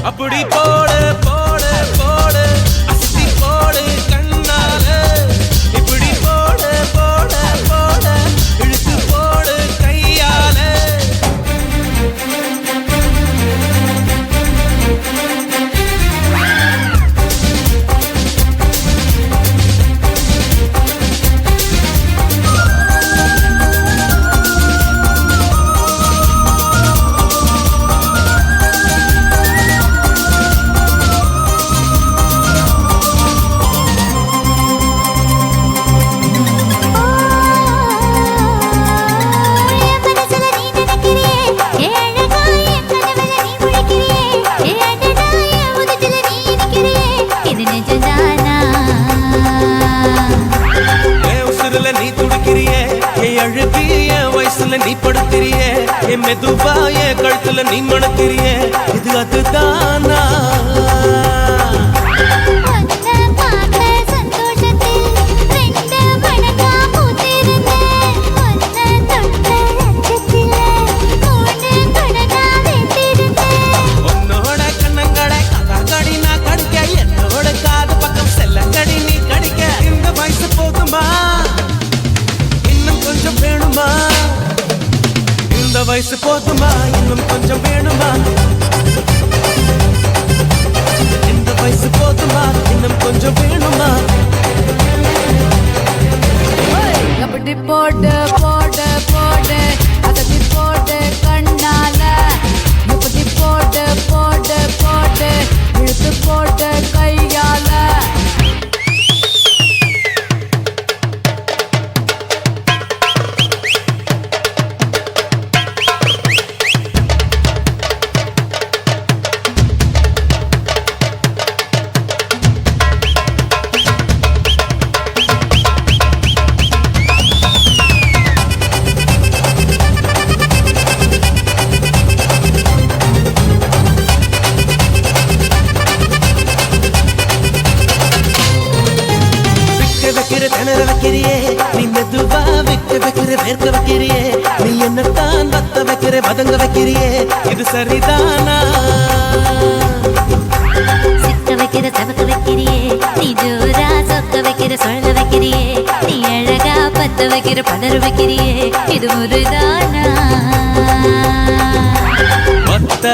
அப்படி போடு போடு போடு அசத்தி போடு கண்ணால இப்படி போடு போடு போடு இழுத்து போடு கையால நீ துடிக்கிறியே என் அழுகிய வயசுல நீ படுத்திரியே என் மெதுவாய கழுத்துல நீ மணக்கிறியே இது அதுதானா உன்னோட கண்ணங்கடை கடி நான் கடிக்க என்னோட காது பக்கம் செல்லங்கடி நீ கடிக்க இந்த வயசு போதுமா கொஞ்சம் வேணுமா இந்த வயசு போதுமா இன்னும் கொஞ்சம் வேணுமா இந்த வயசு போதுமா இன்னும் கொஞ்சம் வேணுமா அப்படி போடு போடு போடு அதடி போடு கண்ணால அப்படி போடு போடு போடு இழுத்து போடு கையால திணற வைக்கிறியே நீ மெதுவா விட்டு வைக்கிற வேர்க்க வைக்கிறியே நீ என்னத்தான் வத்த வைக்கிற வதங்க வைக்கிறியே இது சரிதானா சிக்க வைக்கிற சவக்க வைக்கிறியே நீ ஜோரா சொக்க வைக்கிற சொல்ல வைக்கிறியே நீ அழகா பத்த வைக்கிற பதற வைக்கிறியே இது முருதானா மொத்த